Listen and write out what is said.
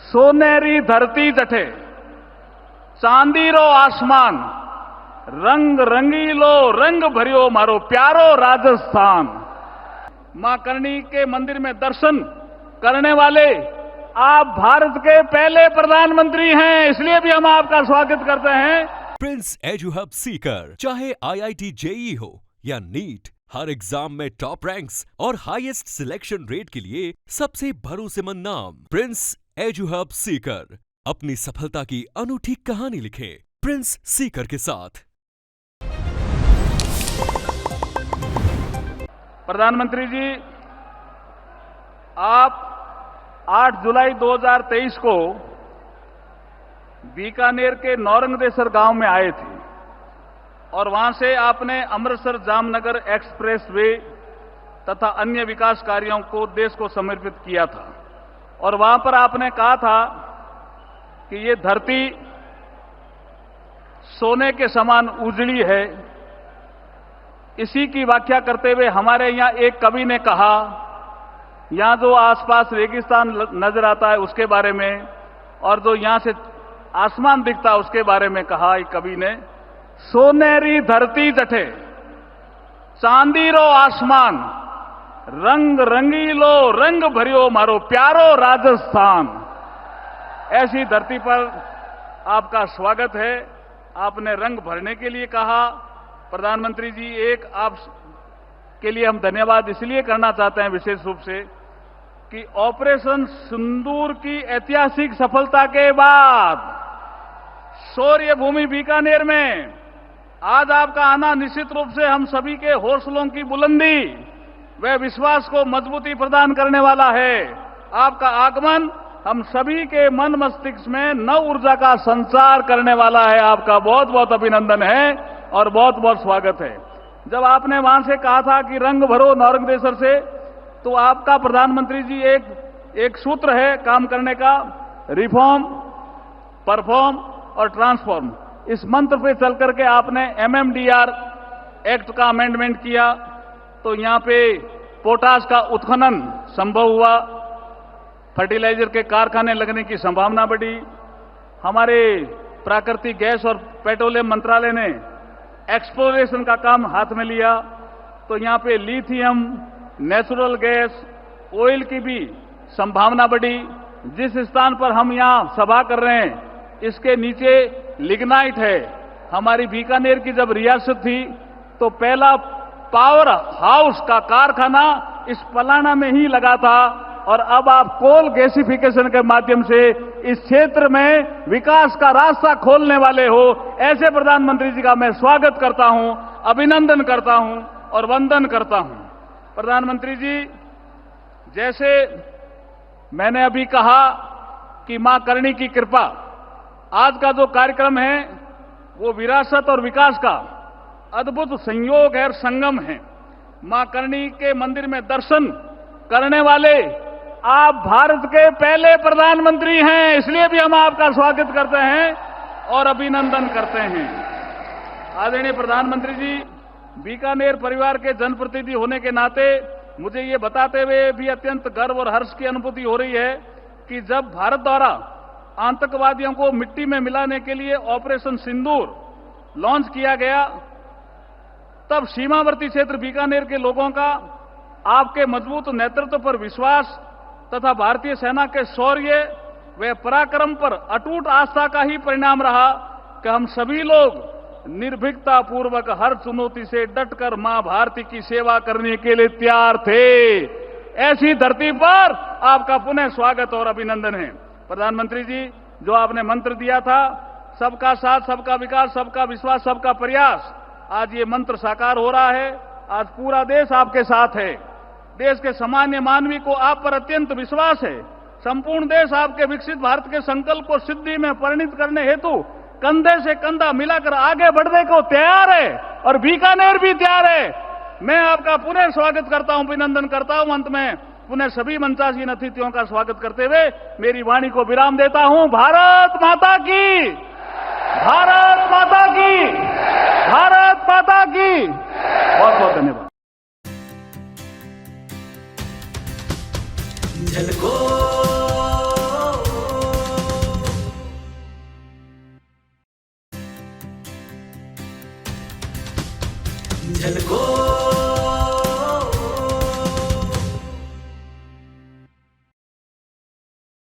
सोनेरी धरती जठे चांदीरो आसमान, रंग रंगीलो रंग भरियो मारो प्यारो राजस्थान। मां करणी के मंदिर में दर्शन करने वाले आप भारत के पहले प्रधानमंत्री हैं, इसलिए भी हम आपका स्वागत करते हैं। प्रिंस एजू हब सीकर, चाहे IIT JEE हो या नीट, हर एग्जाम में टॉप रैंक्स और हाईएस्ट सिलेक्शन रेट के लिए सबसे भरोसेमंद नाम प्रिंस एजू हब सीकर। अपनी सफलता की अनूठी कहानी लिखें प्रिंस सीकर के साथ। प्रधानमंत्री जी, आप 8 जुलाई 2023 को बीकानेर के नौरंगदेसर गांव में आए थे और वहां से आपने अमृतसर जामनगर एक्सप्रेस वे तथा अन्य विकास कार्यों को देश को समर्पित किया था। और वहां पर आपने कहा था कि ये धरती सोने के समान उजड़ी है। इसी की व्याख्या करते हुए हमारे यहां एक कवि ने कहा, यहां जो आसपास रेगिस्तान नजर आता है उसके बारे में, और जो यहां से आसमान दिखता है उसके बारे में कहा एक कवि ने, सोनेरी धरती जठे चांदीरो आसमान, रंग रंगीलो रंग भरियो मारो प्यारो राजस्थान। ऐसी धरती पर आपका स्वागत है। आपने रंग भरने के लिए कहा। प्रधानमंत्री जी, एक आप के लिए हम धन्यवाद इसलिए करना चाहते हैं विशेष रूप से कि ऑपरेशन सिंदूर की ऐतिहासिक सफलता के बाद शौर्य भूमि बीकानेर में आज आपका आना निश्चित रूप से हम सभी के हौसलों की बुलंदी व विश्वास को मजबूती प्रदान करने वाला है। आपका आगमन हम सभी के मन मस्तिष्क में नव ऊर्जा का संचार करने वाला है। आपका बहुत बहुत अभिनंदन है और बहुत बहुत स्वागत है। जब आपने वहां से कहा था कि रंग भरो नौरंगदेसर से, तो आपका प्रधानमंत्री जी एक सूत्र है काम करने का, रिफॉर्म, परफॉर्म और ट्रांसफॉर्म। इस मंत्र पे चल करके आपने MMDR एक्ट का अमेंडमेंट किया, तो यहां पे पोटाश का उत्खनन संभव हुआ, फर्टिलाइजर के कारखाने लगने की संभावना बढ़ी। हमारे प्राकृतिक गैस और पेट्रोलियम मंत्रालय ने एक्सप्लोरेशन का काम हाथ में लिया, तो यहां पे लिथियम, नेचुरल गैस, ऑयल की भी संभावना बढ़ी। जिस स्थान पर हम यहां सभा कर रहे हैं इसके नीचे लिग्नाइट है। हमारी बीकानेर की जब रियासत थी तो पहला पावर हाउस का कारखाना इस पलाना में ही लगा था, और अब आप कोल गैसिफिकेशन के माध्यम से इस क्षेत्र में विकास का रास्ता खोलने वाले हो। ऐसे प्रधानमंत्री जी का मैं स्वागत करता हूं, अभिनंदन करता हूं और वंदन करता हूं। प्रधानमंत्री जी, जैसे मैंने अभी कहा कि मां करणी की कृपा, आज का जो कार्यक्रम है वो विरासत और विकास का अद्भुत संयोग है और संगम है। मां करणी के मंदिर में दर्शन करने वाले आप भारत के पहले प्रधानमंत्री हैं, इसलिए भी हम आपका स्वागत करते हैं और अभिनंदन करते हैं। आदरणीय प्रधानमंत्री जी, बीकानेर परिवार के जनप्रतिनिधि होने के नाते मुझे ये बताते हुए भी अत्यंत गर्व और हर्ष की अनुभूति हो रही है कि जब भारत द्वारा आतंकवादियों को मिट्टी में मिलाने के लिए ऑपरेशन सिंदूर लॉन्च किया गया, तब सीमावर्ती क्षेत्र बीकानेर के लोगों का आपके मजबूत नेतृत्व पर विश्वास तथा भारतीय सेना के शौर्य व पराक्रम पर अटूट आस्था का ही परिणाम रहा कि हम सभी लोग निर्भीकता पूर्वक हर चुनौती से डटकर मां भारती की सेवा करने के लिए तैयार थे। ऐसी धरती पर आपका पुनः स्वागत और अभिनंदन है। प्रधानमंत्री जी, जो आपने मंत्र दिया था, सबका साथ, सबका विकास, सबका विश्वास, सबका प्रयास, आज ये मंत्र साकार हो रहा है। आज पूरा देश आपके साथ है। देश के सामान्य मानवी को आप पर अत्यंत विश्वास है। संपूर्ण देश आपके विकसित भारत के संकल्प को सिद्धि में परिणत करने हेतु कंधे से कंधा मिलाकर आगे बढ़ने को तैयार है और बीकानेर भी तैयार है। मैं आपका पुनः स्वागत करता हूं, अभिनंदन करता हूं। अंत में पुनः सभी मंचासीन अतिथियों का स्वागत करते हुए मेरी वाणी को विराम देता हूं। भारत माता की, भारत माता की, भारत माता की। बहुत बहुत धन्यवाद। झलको झलको